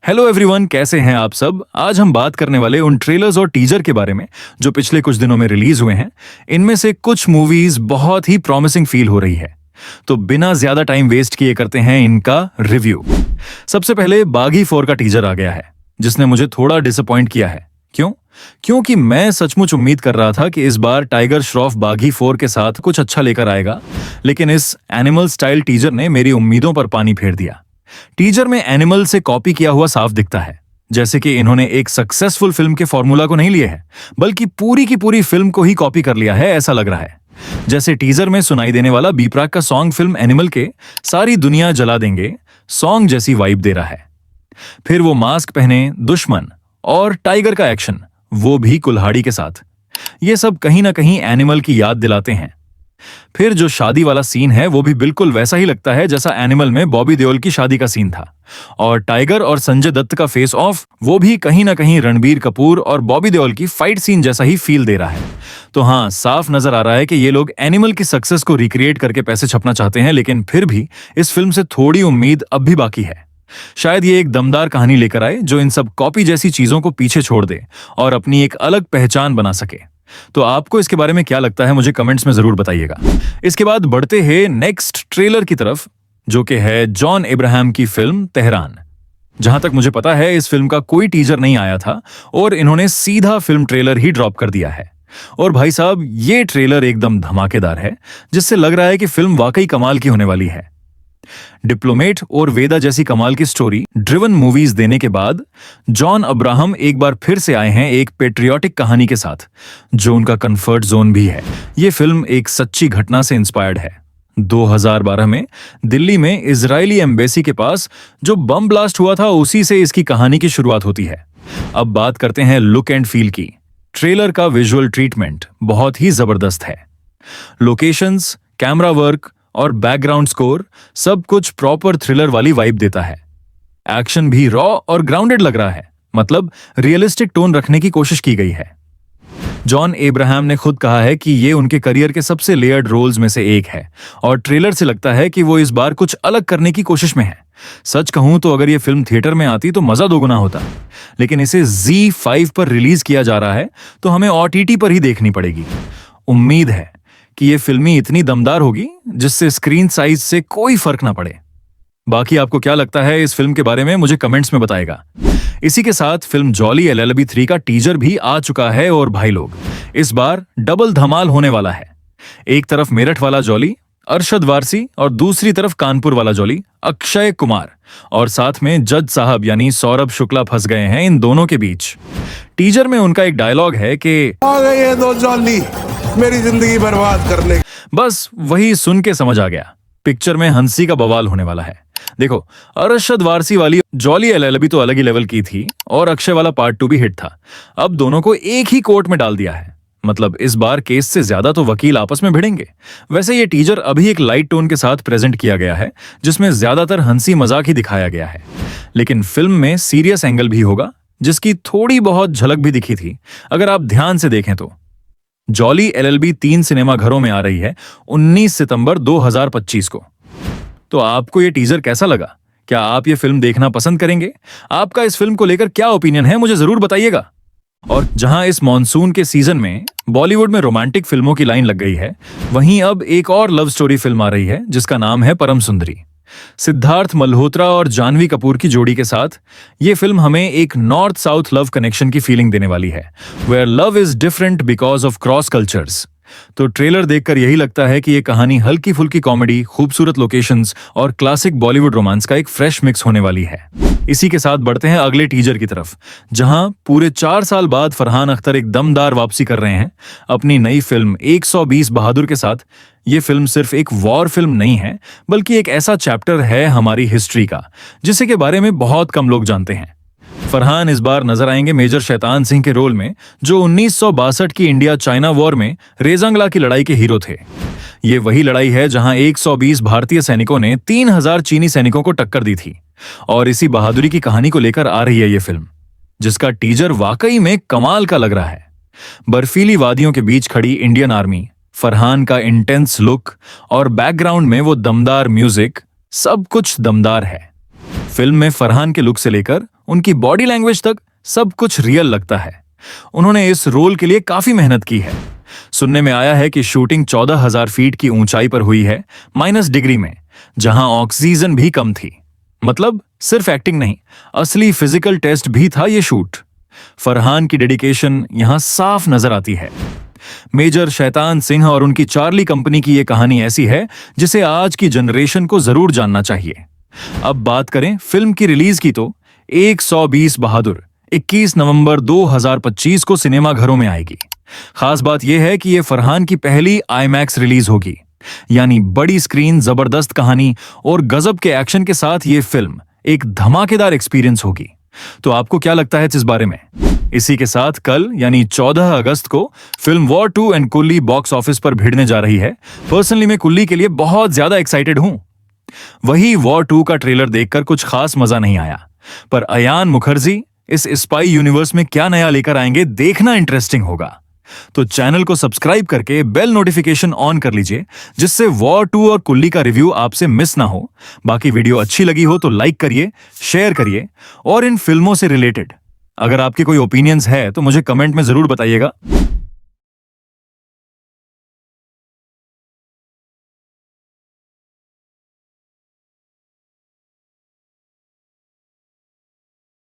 Hello everyone, कैसे हैं आप सब। आज हम बात करने वाले उन ट्रेलर्स और टीजर के बारे में जो पिछले कुछ दिनों में रिलीज हुए हैं। इनमें से कुछ मूवीज बहुत ही प्रॉमिसिंग फील हो रही है, तो बिना ज्यादा टाइम वेस्ट किए करते हैं इनका रिव्यू। सबसे पहले बागी 4 का टीजर आ गया है, जिसने मुझे थोड़ा डिसअपॉइंट किया है। क्यों? क्योंकि मैं सचमुच उम्मीद कर रहा था कि इस बार टाइगर श्रॉफ बागी 4 के साथ कुछ अच्छा लेकर आएगा, लेकिन इस एनिमल स्टाइल टीजर ने मेरी उम्मीदों पर पानी फेर दिया। टीजर में एनिमल से कॉपी किया हुआ साफ दिखता है, जैसे कि इन्होंने एक सक्सेसफुल फिल्म के फॉर्मूला को नहीं लिया है, बल्कि पूरी की पूरी फिल्म को ही कॉपी कर लिया है, ऐसा लग रहा है। जैसे टीजर में सुनाई देने वाला बी प्राक का सॉन्ग फिल्म एनिमल के सारी दुनिया जला देंगे सॉन्ग जैसी वाइब दे रहा है। फिर वो मास्क पहने दुश्मन और टाइगर का एक्शन, वो भी कुल्हाड़ी के साथ, ये सब कहीं ना कहीं एनिमल की याद दिलाते हैं। फिर जो शादी वाला सीन है वो भी बिल्कुल वैसा ही लगता है जैसा एनिमल में बॉबी देओल की शादी का सीन था। और टाइगर और संजय दत्त का फेस ऑफ, वो भी कहीं ना कहीं रणबीर कपूर और बॉबी देओल की फाइट सीन जैसा ही फील दे रहा है। तो हाँ, साफ नजर आ रहा है कि ये लोग एनिमल की सक्सेस को रिक्रिएट करके पैसे छपना चाहते हैं, लेकिन फिर भी इस फिल्म से थोड़ी उम्मीद अब भी बाकी है। शायद ये एक दमदार कहानी लेकर आए जो इन सब कॉपी जैसी चीजों को पीछे छोड़ दे और अपनी एक अलग पहचान बना सके। तो आपको इसके बारे में क्या लगता है, मुझे कमेंट्स में जरूर बताइएगा। इसके बाद बढ़ते हैं नेक्स्ट ट्रेलर की तरफ, जो कि है जॉन अब्राहम की फिल्म तेहरान। जहां तक मुझे पता है इस फिल्म का कोई टीजर नहीं आया था और इन्होंने सीधा फिल्म ट्रेलर ही ड्रॉप कर दिया है। और भाई साहब, ये ट्रेलर एकदम धमाकेदार है, जिससे लग रहा है कि फिल्म वाकई कमाल की होने वाली है। डिप्लोमेट और वेदा जैसी कमाल की स्टोरी ड्रिवन मूवीज देने के बाद जॉन अब्राहम एक बार फिर से आए हैं एक पेट्रियोटिक कहानी के साथ, जो उनका कंफर्ट जोन भी है। ये फिल्म एक सच्ची घटना से इंस्पायर्ड है। 2012 में दिल्ली में इजरायली एम्बेसी के पास जो बम ब्लास्ट हुआ था, उसी से इसकी कहानी की शुरुआत होती है। अब बात करते हैं लुक एंड फील की। ट्रेलर का विजुअल ट्रीटमेंट बहुत ही जबरदस्त है। लोकेशंस, कैमरा वर्क और बैकग्राउंड स्कोर, सब कुछ प्रॉपर थ्रिलर वाली वाइब देता है। एक्शन भी रॉ और ग्राउंडेड लग रहा है, मतलब रियलिस्टिक टोन रखने की कोशिश की गई है। जॉन अब्राहम ने खुद कहा है कि ये उनके करियर के सबसे लेयर्ड रोल्स में से एक है और ट्रेलर से लगता है कि वो इस बार कुछ अलग करने की कोशिश में है। सच कहूं तो अगर ये फिल्म थिएटर में आती तो मजा दोगुना होता, लेकिन इसे ZEE5 पर रिलीज किया जा रहा है, तो हमें OTT पर ही देखनी पड़ेगी। उम्मीद है कि ये फिल्मी इतनी दमदार होगी जिससे स्क्रीन साइज से कोई फर्क ना पड़े। बाकी आपको क्या लगता है इस फिल्म के बारे में, मुझे कमेंट्स में बताएगा। इसी के साथ फिल्म जॉली LLB 3 का टीजर भी आ चुका है और भाई लोग, इस बार डबल धमाल होने वाला है। एक तरफ मेरठ वाला जॉली अरशद वारसी और दूसरी तरफ कानपुर वाला जॉली अक्षय कुमार, और साथ में जज साहब यानी सौरभ शुक्ला फंस गए हैं इन दोनों के बीच। टीजर में उनका एक डायलॉग है कि आ गए ये दो जॉली मेरी जिंदगी बर्बाद करने। बस वही सुन के समझ आ गया, पिक्चर में हंसी का बवाल होने वाला है। देखो, अरशद वारसी वाली जॉली LLB तो अलग ही लेवल की थी और अक्षय वाला पार्ट 2 भी हिट था। अब दोनों को एक ही कोर्ट में डाल दिया है, मतलब इस बार केस से ज्यादा तो वकील आपस में भिड़ेंगे। वैसे ये टीजर अभी एक लाइट टोन के साथ प्रेजेंट किया गया है, जिसमें ज्यादातर हंसी मजाक ही दिखाया गया है, लेकिन फिल्म में सीरियस एंगल भी होगा, जिसकी थोड़ी बहुत झलक भी दिखी थी अगर आप ध्यान से देखें तो। जॉली LLB 3 सिनेमा घरों में आ रही है 19 सितंबर 2025 को। तो आपको ये टीजर कैसा लगा? क्या आप ये फिल्म देखना पसंद करेंगे? आपका इस फिल्म को लेकर क्या ओपिनियन है, मुझे जरूर बताइएगा। और जहां इस मॉनसून के सीजन में बॉलीवुड में रोमांटिक फिल्मों की लाइन लग गई है, वहीं अब एक और लव स्टोरी फिल्म आ रही है जिसका नाम है परम सुंदरी। सिद्धार्थ मल्होत्रा और जानवी कपूर की जोड़ी के साथ ये फिल्म हमें एक नॉर्थ साउथ लव कनेक्शन की फीलिंग देने वाली है, where love is different because of cross cultures. तो ट्रेलर देखकर यही लगता है कि ये कहानी हल्की फुल्की कॉमेडी, खूबसूरत लोकेशंस और क्लासिक बॉलीवुड रोमांस का एक फ्रेश मिक्स होने वाली है। इसी के साथ बढ़ते हैं अगले टीजर की तरफ, जहां पूरे 4 साल बाद फरहान अख्तर एक दमदार वापसी कर रहे हैं अपनी नई फिल्म 120 बहादुर के साथ। ये फिल्म सिर्फ एक वॉर फिल्म नहीं है, बल्कि एक ऐसा चैप्टर है हमारी हिस्ट्री का जिसे के बारे में बहुत कम लोग जानते हैं। फरहान इस बार नजर आएंगे मेजर शैतान सिंह के रोल में, जो 1962 की इंडिया चाइना वॉर में रेजांगला की लड़ाई के हीरो थे। ये वही लड़ाई है जहां 120 भारतीय सैनिकों ने 3000 चीनी सैनिकों को टक्कर दी थी, और इसी बहादुरी की कहानी को लेकर आ रही है ये फिल्म, जिसका टीजर वाकई में कमाल का लग रहा है। बर्फीली वादियों के बीच खड़ी इंडियन आर्मी, फरहान का इंटेंस लुक और बैकग्राउंड में वो दमदार म्यूजिक, सब कुछ दमदार है। फिल्म में फरहान के लुक से लेकर उनकी बॉडी लैंग्वेज तक सब कुछ रियल लगता है। उन्होंने इस रोल के लिए काफी मेहनत की है। सुनने में आया है कि शूटिंग 14,000 फीट की ऊंचाई पर हुई है, -डिग्री में, जहां ऑक्सीजन भी कम थी। मतलब सिर्फ एक्टिंग नहीं, असली फिजिकल टेस्ट भी था ये शूट। फरहान की डेडिकेशन यहां साफ नजर आती है। मेजर शैतान सिंह और उनकी चार्ली कंपनी की यह कहानी ऐसी है जिसे आज की जनरेशन को जरूर जानना चाहिए। अब बात करें फिल्म की रिलीज की तो 120 बहादुर 21 नवंबर 2025 को सिनेमा घरों में आएगी। खास बात यह है कि यह फरहान की पहली आईमैक्स रिलीज होगी, यानी बड़ी स्क्रीन, जबरदस्त कहानी और गजब के एक्शन के साथ यह फिल्म एक धमाकेदार एक्सपीरियंस होगी। तो आपको क्या लगता है इस बारे में? इसी के साथ कल यानी 14 अगस्त को फिल्म वॉर 2 एंड कुल्ली बॉक्स ऑफिस पर भिड़ने जा रही है। पर्सनली मैं कुल्ली के लिए बहुत ज्यादा एक्साइटेड हूं। वही वॉर 2 का ट्रेलर देखकर कुछ खास मजा नहीं आया, पर अयान मुखर्जी इस स्पाई यूनिवर्स में क्या नया लेकर आएंगे, देखना इंटरेस्टिंग होगा। तो चैनल को सब्सक्राइब करके बेल नोटिफिकेशन ऑन कर लीजिए, जिससे वॉर 2 और कुल्ली का रिव्यू आपसे मिस ना हो। बाकी वीडियो अच्छी लगी हो तो लाइक करिए, शेयर करिए, और इन फिल्मों से रिलेटेड अगर आपके कोई ओपिनियंस है तो मुझे कमेंट में जरूर बताइएगा।